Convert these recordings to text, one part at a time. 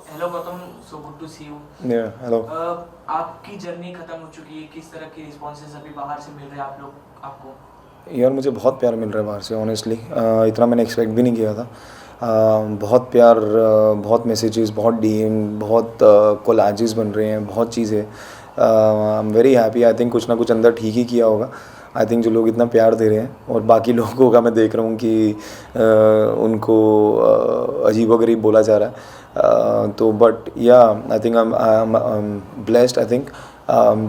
Hello Gautam, so good to see you. Hello. आपकी journey खत्म हो चुकी है, किस तरह की रिस्पॉन्सेज अभी बाहर से मिल रहे हैं आप लोग आपको? यार मुझे बहुत प्यार मिल रहा है बाहर से, ऑनेस्टली इतना मैंने एक्सपेक्ट भी नहीं किया था। बहुत प्यार, बहुत मैसेजेस, बहुत डीएम, बहुत कोलाजेस बन रहे हैं, बहुत चीज़ें। I am very happy. I think कुछ ना कुछ अंदर ठीक ही किया होगा। आई थिंक जो लोग इतना प्यार दे रहे हैं, और बाकी लोगों का मैं देख रहा हूँ कि उनको अजीबोगरीब बोला जा रहा है। तो बट या आई think I am blessed. I think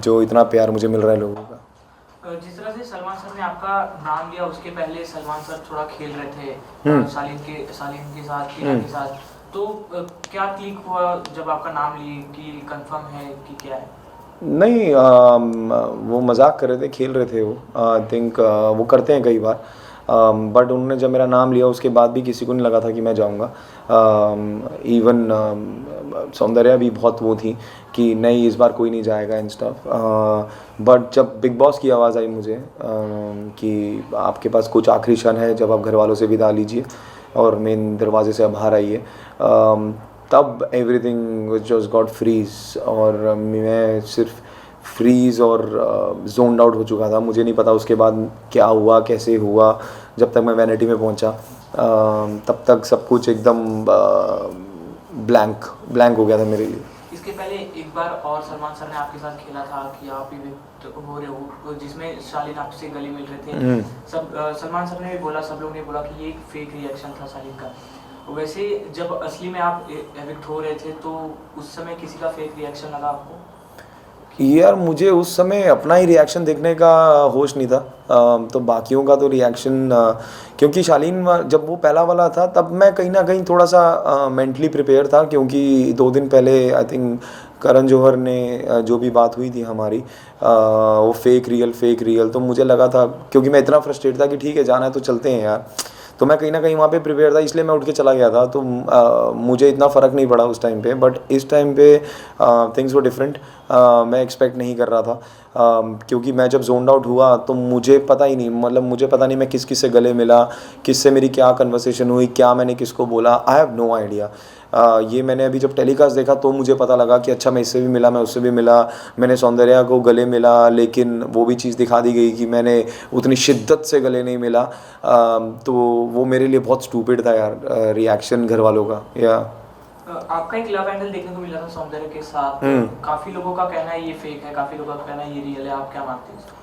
जो इतना प्यार मुझे मिल रहा है लोगों का। जिस तरह से सलमान सर ने आपका नाम लिया, उसके पहले सलमान सर थोड़ा खेल रहे थे हम्म। शालीन के साथ, टीना हम्म। के साथ। तो क्या क्लिक हुआ जब आपका नाम लिए कि कंफर्म है कि क्या है? नहीं, वो मजाक कर रहे थे, खेल रहे थे वो। आई थिंक वो करते हैं कई बार। बट उन्होंने जब मेरा नाम लिया उसके बाद भी किसी को नहीं लगा था कि मैं जाऊंगा। इवन सौंदर्या भी बहुत वो थी कि नहीं, इस बार कोई नहीं जाएगा इन स्टफ। बट जब बिग बॉस की आवाज़ आई मुझे कि आपके पास कुछ आखिरी क्षण है जब आप घर वालों से विदा लीजिए और मेन दरवाजे से आप बाहर आइए, तब एवरीथिंग जस्ट गॉट फ्रीज। और मैं सिर्फ फ्रीज और जोन्ड आउट हो चुका था। मुझे नहीं पता उसके बाद क्या हुआ, कैसे हुआ। जब तक मैं वैनिटी में पहुंचा तब तक सब कुछ एकदम ब्लैंक ब्लैंक हो गया था मेरे लिए। इसके पहले एक बार और सलमान सर ने आपके साथ खेला था कि आप ही हो रहे हो, जिसमें शालीन आपसे गले मिल रहे थे। सब सलमान सर ने भी बोला, सब लोग ने बोला कि ये एक फेक रिएक्शन था शालीन का। वैसे जब असली में आप एविक्ट हो रहे थे तो उस समय किसी का फेक रिएक्शन लगा आपको? यार मुझे उस समय अपना ही रिएक्शन देखने का होश नहीं था। तो बाकियों का तो रिएक्शन, क्योंकि शालीन जब वो पहला वाला था तब मैं कहीं ना कहीं थोड़ा सा मेंटली प्रिपेयर था, क्योंकि 2 दिन पहले आई थिंक करण जौहर ने जो भी बात हुई थी हमारी, वो फेक रियल। तो मुझे लगा था, क्योंकि मैं इतना फ्रस्ट्रेट था कि ठीक है जाना है तो चलते हैं यार। तो मैं कहीं ना कहीं वहाँ पे प्रिपेयर था, इसलिए मैं उठ के चला गया था। तो मुझे इतना फ़र्क नहीं पड़ा उस टाइम पे। बट इस टाइम पे थिंग्स वो डिफरेंट। मैं एक्सपेक्ट नहीं कर रहा था, क्योंकि मैं जब जोन आउट हुआ तो मुझे पता ही नहीं, मतलब मुझे पता नहीं मैं किस किस से गले मिला, किससे मेरी क्या कन्वर्सेशन हुई, क्या मैंने किसको बोला। I have no idea. ये मैंने अभी जब टेलीकास्ट देखा तो मुझे पता लगा कि अच्छा, मैं इससे भी मिला, मैं उससे भी मिला, मैंने सौंदर्या को गले मिला। लेकिन वो भी चीज़ दिखा दी गई कि मैंने उतनी शिद्दत से गले नहीं मिला। तो वो मेरे लिए बहुत स्टूपिड था यार, रिएक्शन घर वालों का। या आपका एक लव एंगल देखने को मिला था सौंदर्य के साथ। काफी लोगों का कहना है ये फेक है, काफी लोगों का कहना है ये रियल है। आप क्या मानते हैं?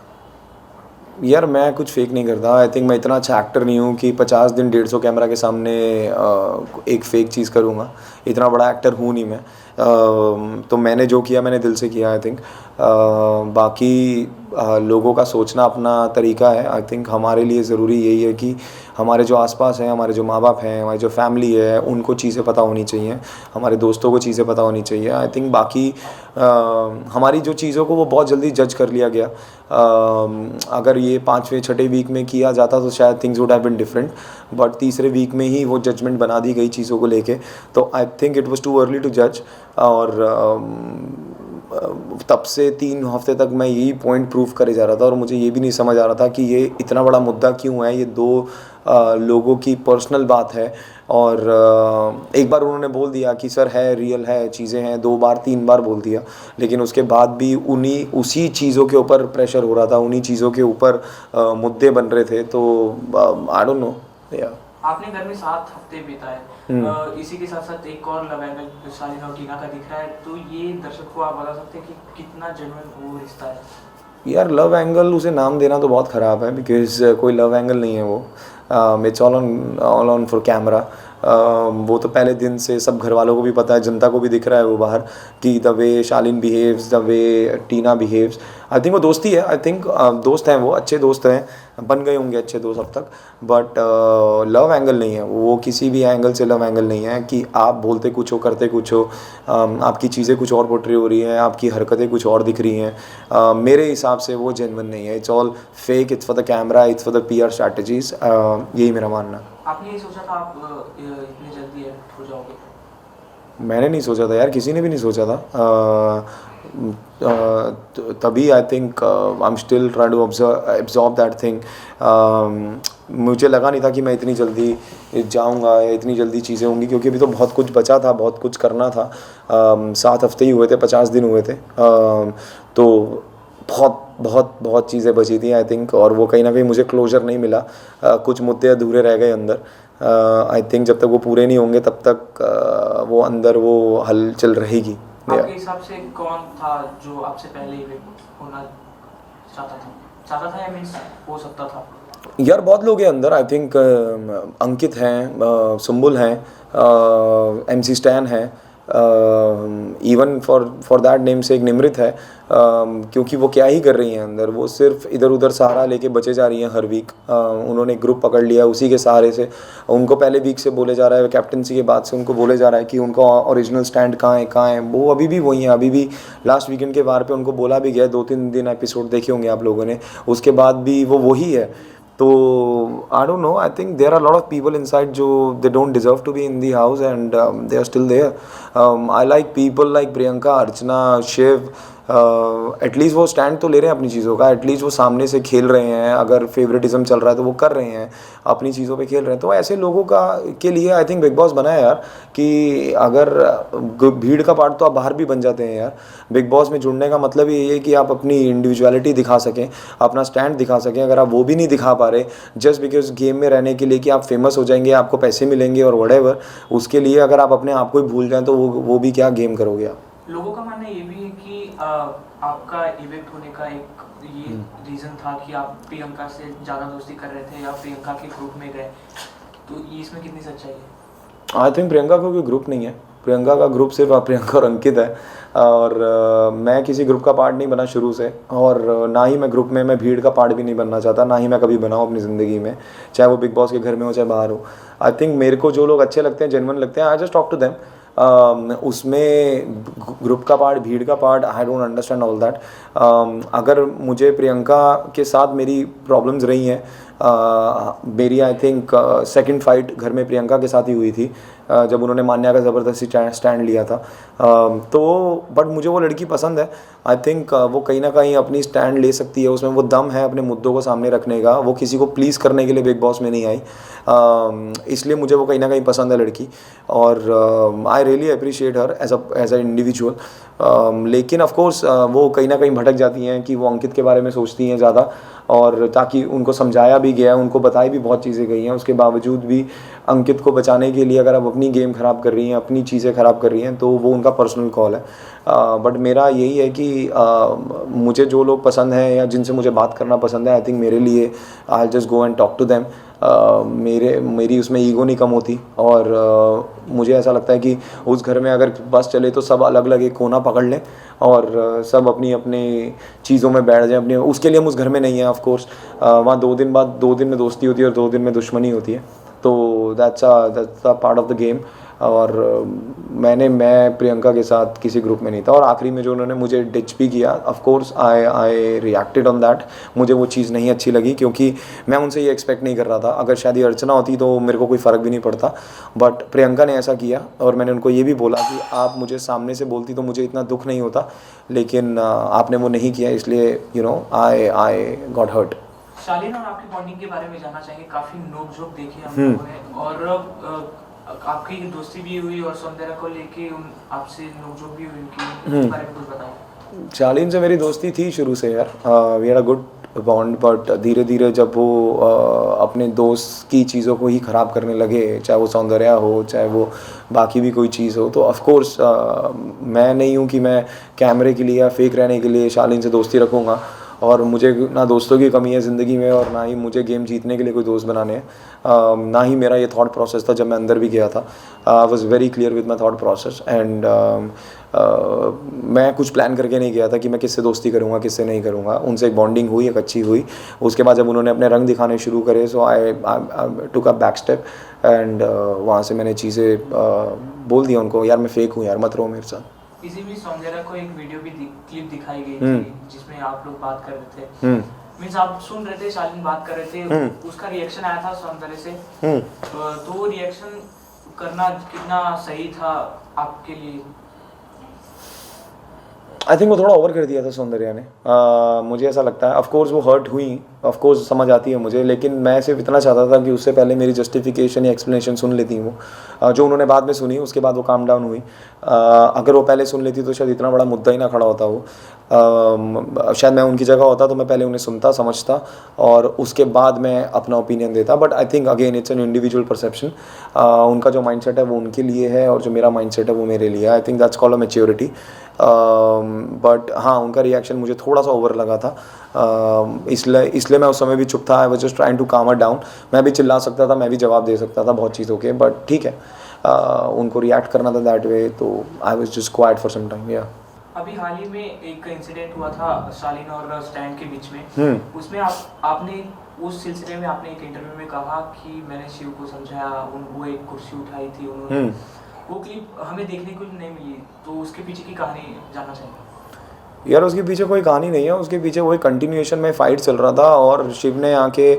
यार मैं कुछ फेक नहीं करता। आई थिंक मैं इतना अच्छा एक्टर नहीं हूँ कि 50 दिन 150 कैमरा के सामने एक फ़ेक चीज़ करूँगा। इतना बड़ा एक्टर हूँ नहीं मैं। तो मैंने जो किया मैंने दिल से किया। आई थिंक बाकी लोगों का सोचना अपना तरीका है। आई थिंक हमारे लिए ज़रूरी यही है कि हमारे जो आसपास हैं, हमारे जो माँ बाप हैं, हमारी जो फैमिली है, उनको चीज़ें पता होनी चाहिए, हमारे दोस्तों को चीज़ें पता होनी चाहिए। आई थिंक बाकी हमारी जो चीज़ों को वो बहुत जल्दी जज कर लिया गया। अगर ये 5वें 6ठे वीक में किया जाता तो शायद things would have been different. But तीसरे वीक में ही वो जजमेंट बना दी गई चीज़ों को लेके। तो I think it was too early to जज। और तब से 3 हफ्ते तक मैं यही पॉइंट प्रूव करे जा रहा था, और मुझे ये भी नहीं समझ आ रहा था कि ये इतना बड़ा मुद्दा क्यों है। ये दो लोगों की पर्सनल बात है। और एक बार उन्होंने बोल दिया कि सर है, रियल है, चीज़ें हैं, 2 बार 3 बार बोल दिया। लेकिन उसके बाद भी उन्हीं उसी चीज़ों के ऊपर प्रेशर हो रहा था, उन्हीं चीज़ों के ऊपर मुद्दे बन रहे थे। तो आई डोंट नो। या आपने घर में 7 हफ्ते बिताए, इसी के साथ साथ एक और लव एंगल शालीन और टीना का दिख रहा है। तो ये दर्शक को आप बता सकते हैं कि कितना जेन्युइन वो रिश्ता है? यार लव एंगल उसे नाम देना तो बहुत ख़राब है, बिकॉज कोई लव एंगल नहीं है वो। It's all on for camera. वो तो पहले दिन से सब घर वालों को भी पता है, जनता को भी दिख रहा है वो बाहर, कि the way Shaleen behaves, the way Tina behaves. I think वो दोस्ती है। आई थिंक दोस्त हैं, वो अच्छे दोस्त हैं, बन गए होंगे अच्छे दोस्त अब तक। बट लव एंगल नहीं है वो, किसी भी एंगल से लव एंगल नहीं है कि आप बोलते कुछ हो, करते कुछ हो। आपकी चीज़ें कुछ और पोर्ट्रे हो रही हैं, आपकी हरकतें कुछ और दिख रही हैं। मेरे हिसाब से वो जेन्युइन नहीं है। It's all fake, it's for the camera, it's for the PR strategies. यही मेरा मानना है। आपने ये सोचा था आप इतनी जल्दी एविक्ट हो जाओगे? मैंने नहीं सोचा था यार, किसी ने भी नहीं सोचा था। तभी I think I am still try to absorb that thing. मुझे लगा नहीं था कि मैं इतनी जल्दी जाऊंगा या इतनी जल्दी चीज़ें होंगी, क्योंकि अभी तो बहुत कुछ बचा था, बहुत कुछ करना था। 7 हफ्ते ही हुए थे, 50 दिन हुए थे। तो बहुत बहुत बहुत चीज़ें बची थी आई थिंक, और वो कहीं ना कहीं मुझे क्लोजर नहीं मिला। कुछ मुद्दे अधूरे रह गए अंदर। आई थिंक जब तक वो पूरे नहीं होंगे तब तक वो अंदर वो हलचल रहेगी। आपके हिसाब से कौन था जो आपसे पहले ही होना चाहता था या मीन्स हो सकता था? यार बहुत लोग हैं अंदर। आई थिंक अंकित हैं, सुम्बुल हैं, MC स्टैन है, इवन फॉर दैट नेम से एक निमृत है। क्योंकि वो क्या ही कर रही हैं अंदर, वो सिर्फ इधर उधर सहारा लेके बचे जा रही हैं हर वीक। उन्होंने ग्रुप पकड़ लिया, उसी के सहारे से उनको पहले वीक से बोले जा रहा है, कैप्टनसी के बाद से उनको बोले जा रहा है कि उनका ओरिजिनल स्टैंड कहाँ है। वो अभी भी वही है। अभी भी लास्ट वीकेंड के वार पे उनको बोला भी गया, 2-3 दिन एपिसोड देखे होंगे आप लोगों ने, उसके बाद भी वो वही है। तो I don't know, I think there are lot of people inside जो they don't deserve to be in the house and they are still there. I like people like Priyanka, Archana, Shiv. At least वो स्टैंड तो ले रहे हैं अपनी चीज़ों का, एटलीस्ट वो सामने से खेल रहे हैं। अगर फेवरेटिज्म चल रहा है तो वो कर रहे हैं, अपनी चीज़ों पे खेल रहे हैं। तो ऐसे लोगों का के लिए आई थिंक बिग बॉस बना है यार, कि अगर भीड़ का पार्ट तो आप बाहर भी बन जाते हैं यार। बिग बॉस में जुड़ने का मतलब ये है कि आप अपनी इंडिविजुअलिटी दिखा सकें, अपना स्टैंड दिखा सकें। अगर आप वो भी नहीं दिखा पा रहे जस्ट बिकॉज गेम में रहने के लिए कि आप फेमस हो जाएंगे, आपको पैसे मिलेंगे और व्हाटएवर, उसके लिए अगर आप अपने आप को ही भूल जाएं तो वो भी क्या गेम करोगे आप। लोगों का मानना ये भी है कि आपका इवेक्ट होने का एक ये रीज़न था कि आप प्रियंका से ज़्यादा दोस्ती कर रहे थे या प्रियंका के ग्रुप में गए, तो ये इसमें कितनी सच्चाई है? आई थिंक प्रियंका का कोई ग्रुप नहीं है। प्रियंका का ग्रुप सिर्फ प्रियंका और अंकित है। और मैं किसी ग्रुप का पार्ट नहीं बना शुरू से, और ना ही मैं ग्रुप में मैं भीड़ का पार्ट भी नहीं बनना चाहता, ना ही मैं कभी बनाऊँ अपनी ज़िंदगी में, चाहे वो बिग बॉस के घर में हो चाहे बाहर हो। आई थिंक मेरे को जो लोग अच्छे लगते हैं, जेन्युइन लगते हैं, I just talk to them. उसमें ग्रुप का पार्ट, भीड़ का part, I don't understand all that. अगर मुझे प्रियंका के साथ मेरी प्रॉब्लम्स रही हैं, मेरी आई थिंक सेकंड फाइट घर में प्रियंका के साथ ही हुई थी, जब उन्होंने मान्या का ज़बरदस्ती स्टैंड लिया था। तो बट मुझे वो लड़की पसंद है। आई थिंक वो कहीं ना कहीं अपनी स्टैंड ले सकती है, उसमें वो दम है अपने मुद्दों को सामने रखने का। वो किसी को प्लीज़ करने के लिए बिग बॉस में नहीं आई, इसलिए मुझे वो कहीं ना कहीं पसंद है लड़की। और I really appreciate her as a individual. लेकिन ऑफ कोर्स वो कहीं ना कहीं भटक जाती हैं कि वो अंकित के बारे में सोचती हैं ज़्यादा, और ताकि उनको समझाया भी गया है, उनको बताई भी बहुत चीज़ें गई हैं, उसके बावजूद भी अंकित को बचाने के लिए अगर आप अपनी गेम ख़राब कर रही हैं, अपनी चीज़ें ख़राब कर रही हैं, तो वो उनका पर्सनल कॉल है। बट मेरा यही है कि मुझे जो लोग पसंद हैं या जिनसे मुझे बात करना पसंद है, आई थिंक मेरे लिए I just go and talk to them. मेरी उसमें ईगो नहीं कम होती, और मुझे ऐसा लगता है कि उस घर में अगर बस चले तो सब अलग अलग एक कोना पकड़ लें और सब अपनी अपनी चीज़ों में बैठ जाएं अपने। उसके लिए हम उस घर में नहीं हैं ऑफ कोर्स। वहाँ 2 दिन बाद 2 दिन में दोस्ती होती है और 2 दिन में दुश्मनी होती है। तो that's a part of the game. और मैं प्रियंका के साथ किसी ग्रुप में नहीं था। और आखिरी में जो उन्होंने मुझे डिच भी किया, of course I reacted on that. मुझे वो चीज़ नहीं अच्छी लगी, क्योंकि मैं उनसे ये एक्सपेक्ट नहीं कर रहा था। अगर शायद ये अर्चना होती तो मेरे को कोई फ़र्क भी नहीं पड़ता, बट प्रियंका ने ऐसा किया। और मैंने उनको ये भी बोला कि आप मुझे सामने से बोलती तो मुझे इतना दुख नहीं होता, लेकिन आपने वो नहीं किया, इसलिए you know I got hurt. Shalin और आपकी बॉन्डिंग के बारे में जानना चाहिए। काफ़ी नोक-झोंक देखी हम लोगों ने, और आपकी दोस्ती भी हुई और सौंदर्य को लेके आपसे नोक-झोंक भी हुई उनकी, उसके बारे में कुछ बताओ। शालीन से मेरी दोस्ती थी शुरू से यार, we had a good bond. But धीरे धीरे जब वो अपने दोस्त की चीज़ों को ही ख़राब करने लगे, चाहे वो सौंदर्य हो चाहे वो बाकी भी कोई चीज़ हो, तो ऑफ कोर्स मैं नहीं हूँ कि मैं कैमरे के लिए या फेक रहने के लिए शालीन से दोस्ती रखूँगा। और मुझे ना दोस्तों की कमी है ज़िंदगी में, और ना ही मुझे गेम जीतने के लिए कोई दोस्त बनाने हैं। ना ही मेरा ये थॉट प्रोसेस था जब मैं अंदर भी गया था। I was very clear with my thought process. And मैं कुछ प्लान करके नहीं गया था कि मैं किससे दोस्ती करूँगा किससे नहीं करूँगा। उनसे एक बॉन्डिंग हुई, एक अच्छी हुई। उसके बाद जब उन्होंने अपने रंग दिखाने शुरू करे, सो आई टुक अ बैक स्टेप। एंड वहाँ से मैंने चीज़ें बोल दिया उनको, यार मैं फेक हूँ यार, मत रहो मेरे साथ। किसी भी सौंदर्य को एक वीडियो भी क्लिप दिखाई गई थी जिसमें आप लोग बात कर रहे थे, मीन्स आप सुन रहे थे, शालीन बात कर रहे थे, उसका रिएक्शन आया था सौंदर्य से। तो रिएक्शन करना कितना सही था आपके लिए? आई थिंक वो थोड़ा ओवर कर दिया था सौंदर्या ने, मुझे ऐसा लगता है। ऑफ कोर्स वो हर्ट हुई, ऑफ कोर्स समझ आती है मुझे, लेकिन मैं सिर्फ इतना चाहता था कि उससे पहले मेरी जस्टिफिकेशन या एक्सप्लेनेशन सुन लेती वो, जो उन्होंने बाद में सुनी, उसके बाद वो काम डाउन हुई। अगर वो पहले सुन लेती तो शायद इतना बड़ा मुद्दा ही ना खड़ा होता वो। शायद मैं उनकी जगह होता तो मैं पहले उन्हें सुनता, समझता और उसके बाद मैं अपना ओपिनियन देता। But I think again it's an individual perception. उनका जो माइंडसेट है वो उनके लिए है और जो मेरा माइंडसेट है वो मेरे लिए है। I think that's called a maturity. But हाँ, उनका रिएक्शन मुझे थोड़ा सा ओवर लगा था, इसलिए मैं उस समय भी चुप था। I was just trying to calm her down. मैं भी चिल्ला सकता था, मैं भी जवाब दे सकता था बहुत चीज़ों के, बट ठीक है, उनको रिएक्ट करना था दैट वे, तो I was just quiet for some time. या अभी हाल ही में एक इंसिडेंट हुआ था शालीन और स्टैन के बीच में। उसमें आपने उस सिलसिले में आपने एक इंटरव्यू में कहा कि मैंने शिव को समझाया, वो एक कुर्सी उठाई थी उन्होंने, वो क्लिप हमें देखने को नहीं मिली, तो उसके पीछे की कहानी जानना चाहिए। यार उसके पीछे कोई कहानी नहीं है, उसके पीछे वही कंटिन्यूएशन में फाइट चल रहा था और शिव ने आके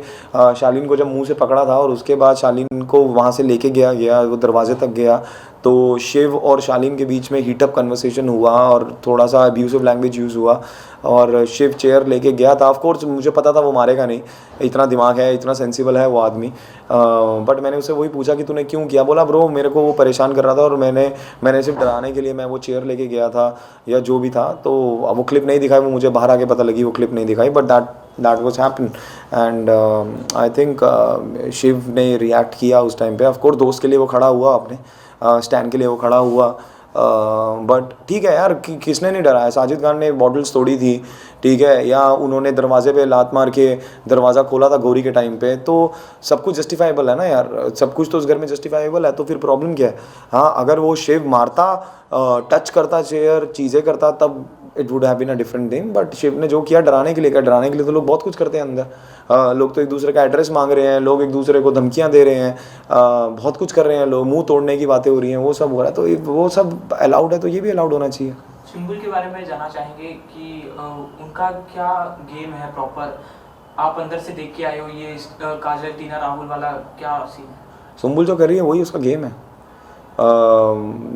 शालीन को जब मुंह से पकड़ा था और उसके बाद शालीन को वहाँ से लेके गया वो दरवाजे तक गया, तो शिव और शालीन के बीच में हीटअप कन्वर्सेशन हुआ और थोड़ा सा अब्यूसिव लैंग्वेज यूज़ हुआ और शिव चेयर लेके गया था। ऑफ कोर्स मुझे पता था वो मारेगा नहीं, इतना दिमाग है, इतना सेंसिबल है वो आदमी। बट मैंने उससे वही पूछा कि तूने क्यों किया? बोला ब्रो मेरे को वो परेशान कर रहा था और मैंने सिर्फ डराने के लिए मैं वो चेयर लेके गया था या जो भी था। तो वो क्लिप नहीं दिखाई, वो मुझे बाहर आके पता लगी, वो क्लिप नहीं दिखाई, but that was happen. And I think Shiv ने रिएक्ट किया उस टाइम पे। ऑफ कोर्स दोस्त के लिए वो खड़ा हुआ, अपने स्टैंड के लिए वो खड़ा हुआ, बट ठीक है यार, किसने नहीं डराया? साजिद खान ने बॉटल्स तोड़ी थी, ठीक है, या उन्होंने दरवाजे पे लात मार के दरवाज़ा खोला था गौरी के टाइम पे, तो सब कुछ जस्टिफाइबल है ना यार, सब कुछ तो उस घर में जस्टिफाइबल है, तो फिर प्रॉब्लम क्या है? हाँ, अगर वो शिव मारता, टच करता चेयर, चीज़ें करता, तब it would have been a different thing. But Shiv ने जो किया डराने के लिए किया। डराने के लिए तो लोग बहुत कुछ करते हैं अंदर, लोग तो एक दूसरे का एड्रेस मांग रहे हैं, लोग एक दूसरे को धमकियां दे रहे हैं, बहुत कुछ कर रहे हैं लोग, मुंह तोड़ने की बातें हो रही हैं, वो सब हो रहा है। तो वो सब अलाउड है, तो ये भी अलाउड होना चाहिए। सुम्बुल के बारे में जानना चाहेंगे कि उनका क्या गेम है प्रॉपर? आप अंदर से देख के आए हो, ये काजल टीना राहुल वाला क्या सीन है? सुम्बुल जो कर रही है वही उसका गेम है।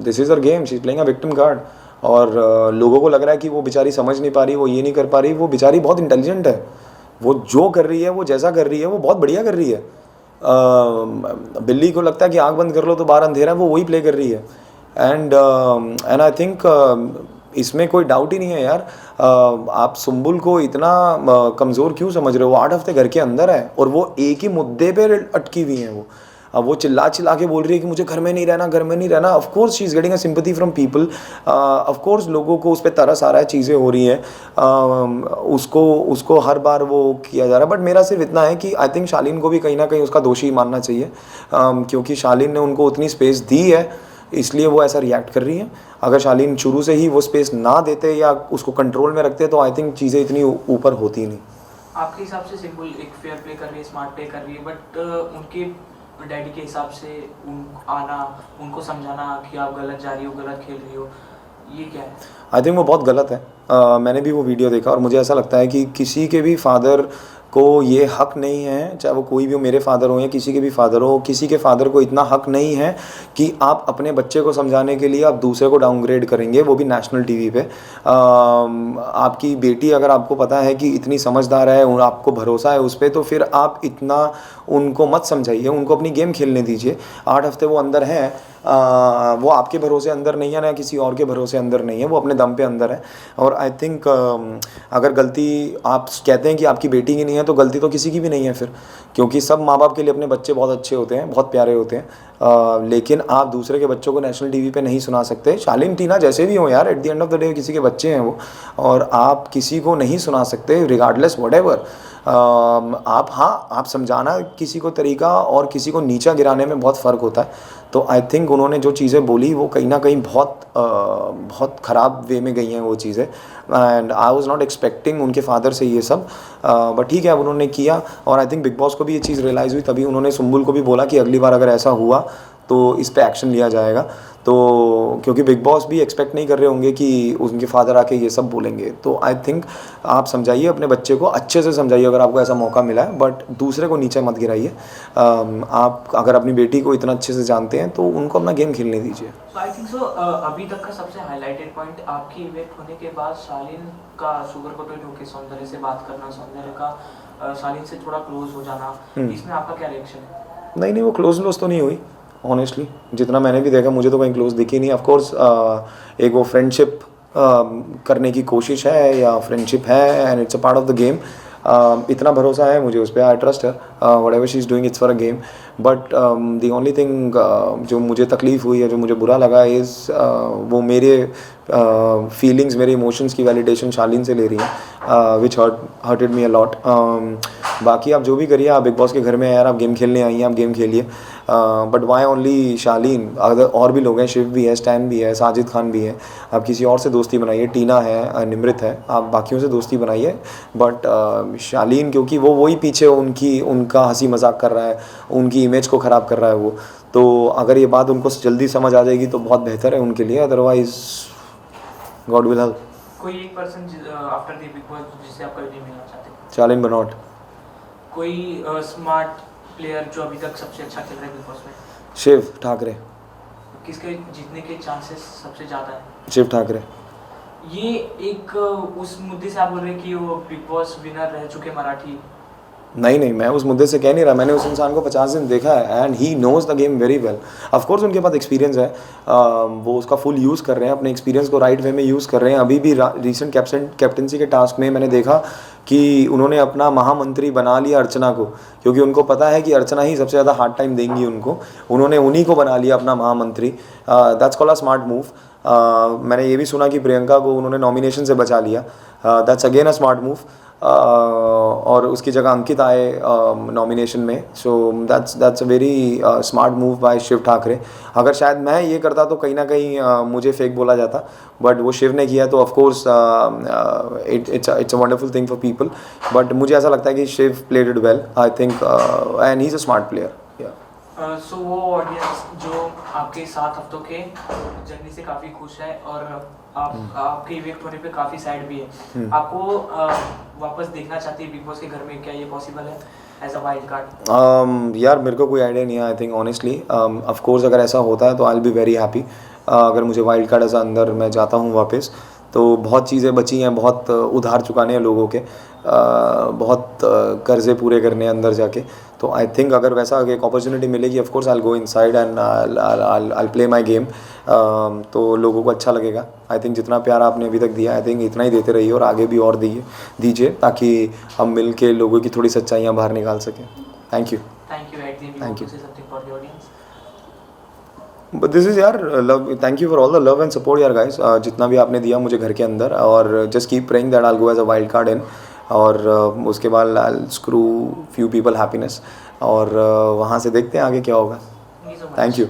This is her game, she is playing a victim card. और लोगों को लग रहा है कि वो बेचारी समझ नहीं पा रही, वो ये नहीं कर पा रही। वो बेचारी बहुत इंटेलिजेंट है, वो जो कर रही है, वो जैसा कर रही है, वो बहुत बढ़िया कर रही है। बिल्ली को लगता है कि आँख बंद कर लो तो बाहर अंधेरा है, वो वही प्ले कर रही है। एंड आई थिंक इसमें कोई डाउट ही नहीं है यार। आप सुम्बुल को इतना कमज़ोर क्यों समझ रहे हो? वो 8 हफ्ते घर के अंदर है और वो एक ही मुद्दे पे अटकी हुई हैं। वो चिल्ला के बोल रही है कि मुझे घर में नहीं रहना, घर में नहीं रहना। Of course she is getting a sympathy from people. Of course लोगों को उस पर तरस आ रहा है, चीज़ें हो रही हैं, उसको हर बार वो किया जा रहा है। बट मेरा सिर्फ इतना है कि आई थिंक शालीन को भी कहीं ना कहीं उसका दोषी मानना चाहिए, क्योंकि शालीन ने उनको उतनी स्पेस दी है, इसलिए वो ऐसा रिएक्ट कर रही है। अगर शालीन शुरू से ही वो स्पेस ना देते या उसको कंट्रोल में रखते, तो आई थिंक चीज़ें इतनी ऊपर होती नहीं। आपके हिसाब से सिंपल एक फेयर प्ले कर रही है, स्मार्ट प्ले कर रही है, बट उनके डैडी के हिसाब से उनको समझाना कि आप गलत जा रही हो, गलत खेल रही हो, ये क्या है? आई थिंक वो बहुत गलत है। मैंने भी वो वीडियो देखा और मुझे ऐसा लगता है कि किसी के भी फादर को ये हक नहीं है, चाहे वो कोई भी हो, मेरे फादर हो या किसी के भी फादर हो, किसी के फादर को इतना हक नहीं है कि आप अपने बच्चे को समझाने के लिए आप दूसरे को डाउनग्रेड करेंगे, वो भी नेशनल टीवी पे। आपकी बेटी अगर आपको पता है कि इतनी समझदार है, आपको भरोसा है उस पर, तो फिर आप इतना उनको मत समझाइए, उनको अपनी गेम खेलने दीजिए। 8 हफ्ते वो अंदर हैं, वो आपके भरोसे अंदर नहीं है, ना किसी और के भरोसे अंदर नहीं है, वो अपने दम पे अंदर है। और आई थिंक अगर गलती आप कहते हैं कि आपकी बेटी की नहीं है, तो गलती तो किसी की भी नहीं है फिर, क्योंकि सब माँ बाप के लिए अपने बच्चे बहुत अच्छे होते हैं, बहुत प्यारे होते हैं। लेकिन आप दूसरे के बच्चों को नेशनल टीवी पे नहीं सुना सकते। शालीन टीना जैसे भी हो यार, at the end of the day किसी के बच्चे हैं वो, और आप किसी को नहीं सुना सकते रिगार्डलेस व्हाटएवर। आप समझाना किसी को तरीका और किसी को नीचा गिराने में बहुत फ़र्क होता है। तो आई थिंक उन्होंने जो चीज़ें बोली वो कहीं ना कहीं बहुत ख़राब वे में गई हैं वो चीज़ें, and I was not expecting उनके फादर से ये सब। बट ठीक है, अब उन्होंने किया, और आई थिंक बिग बॉस को भी ये चीज़ रियलाइज़ हुई, तभी उन्होंने सुम्बुल को भी बोला कि अगली बार अगर ऐसा हुआ तो इस पे एक्शन लिया जाएगा। तो तो क्योंकि बिग बॉस भी एक्सपेक्ट नहीं कर रहे होंगे कि उनके फादर आके ये सब बोलेंगे, तो आई थिंक आप समझाइए अपने बच्चे को, अच्छे से समझाइए अगर आपको ऐसा मौका मिला है, बट दूसरे को नीचे मत गिराइए। आप अगर अपनी बेटी को इतना अच्छे से जानते हैं तो उनको अपना गेम खेलने दीजिए। आई थिंक सो अभी तक का सबसे हाईलाइटेड पॉइंट आपकी इवेंट होने के बाद शालीन का शुगर कोटेड होकर सौंदर्य से बात करना, सौंदर्य का शालीन से थोड़ा क्लोज हो जाना, इसमें आपका क्या रिएक्शन है? नहीं, वो क्लोज तो नहीं हुई ऑनेस्टली, जितना मैंने भी देखा मुझे तो कहीं क्लोज दिखी नहीं। ऑफकोर्स एक वो फ्रेंडशिप करने की कोशिश है या फ्रेंडशिप है, and it's a part of the game. इतना भरोसा है मुझे उस पर, आई ट्रस्ट है, what ever she is doing it's for a game. But the only thing जो मुझे तकलीफ़ हुई है, जो मुझे बुरा लगा इज़ वो मेरे फीलिंग्स, मेरे इमोशंस की वैलिडेशन शालीन से ले रही हैं, विच हर्टेड मी अ लॉट। बाकी आप जो भी करिए, आप बिग बॉस के घर में यार, आप गेम खेलने आई हैं, आप गेम खेलिए, बट वाई ओनली शालीन? अगर और भी लोग हैं, शिव भी है, स्टैन भी है, साजिद खान भी है, आप किसी और से दोस्ती बनाइए, टीना है, निमृत है, आप बाकियों से दोस्ती बनाइए, बट शालीन क्योंकि वो वही पीछे उनका हंसी मजाक कर रहा है, उनकी इमेज को ख़राब कर रहा है वो, तो अगर ये बात उनको जल्दी समझ आ जाएगी तो बहुत बेहतर है उनके लिए, अदरवाइज गॉड विल हेल्प। कोई एक person after the big boss जिससे आप कभी नहीं मिलना चाहते? शालीन बनॉट। कोई स्मार्ट प्लेयर जो अभी तक सबसे अच्छा खेल रहा है बिग बॉस में? शिव ठाकरे। किसके जीतने के चांसेस सबसे ज़्यादा है? शिव ठाकरे। ये एक उस मुद्दे से आप बोल रहे हैं कि वो बिग बॉस विनर रह चुके मराठी? नहीं, मैं उस मुद्दे से कह नहीं रहा, मैंने उस इंसान को 50 दिन देखा है and he knows the game very well. Of course उनके पास एक्सपीरियंस है, वो उसका फुल यूज़ कर रहे हैं, अपने एक्सपीरियंस को राइट वे में यूज़ कर रहे हैं। अभी भी रिसेंट कैप्टनसी के टास्क में मैंने देखा कि उन्होंने अपना महामंत्री बना लिया अर्चना को, क्योंकि उनको पता है कि अर्चना ही सबसे ज़्यादा हार्ड टाइम देंगी उनको, उन्होंने उन्हीं को बना लिया अपना महामंत्री। That's called a smart move. मैंने ये भी सुना कि प्रियंका को उन्होंने नॉमिनेशन से बचा लिया, that's again a smart move. और उसकी जगह अंकित आए नॉमिनेशन में, so that's a very smart move by Shiv Thakare. अगर शायद मैं ये करता तो कहीं ना कहीं मुझे फेक बोला जाता, बट वो शिव ने किया तो of course it's a wonderful thing for people. But मुझे ऐसा लगता है कि Shiv played it well, I think, and he is a smart player. So वो ऑडियंस जो आपके 7 हफ्तों के जर्नी से काफ़ी खुश है और आपके इवेंट होने पे काफ़ी सैड भी है, आपको वापस देखना चाहती है बिग बॉस के घर में, क्या ये पॉसिबल है एज अ वाइल्ड कार्ड? यार मेरे को कोई आइडिया नहीं है, I think honestly, of course अगर ऐसा होता है तो I will be very happy. अगर मुझे वाइल्ड कार्ड ऐसा अंदर मैं जाता हूँ वापस, तो बहुत चीज़ें बची हैं, बहुत उधार चुकाने हैं लोगों के, बहुत कर्जे पूरे करने हैं अंदर जाके, तो आई थिंक अगर वैसा एक अपॉर्चुनिटी मिलेगी, of course I will go inside and I will play my game, तो लोगों को अच्छा लगेगा। आई थिंक जितना प्यार आपने अभी तक दिया, आई थिंक इतना ही देते रहिए और आगे भी और दीजिए, ताकि हम मिल के लोगों की थोड़ी सच्चाइयाँ बाहर निकाल सकें। Thank you. Thank you. But this is यार love, thank you for all the love and support यार गाइस, जितना भी आपने दिया मुझे घर के अंदर, और just keep praying that I will go as a wild card in, और उसके बाद I will screw few people happiness, और वहाँ से देखते हैं आगे क्या होगा। Thank you.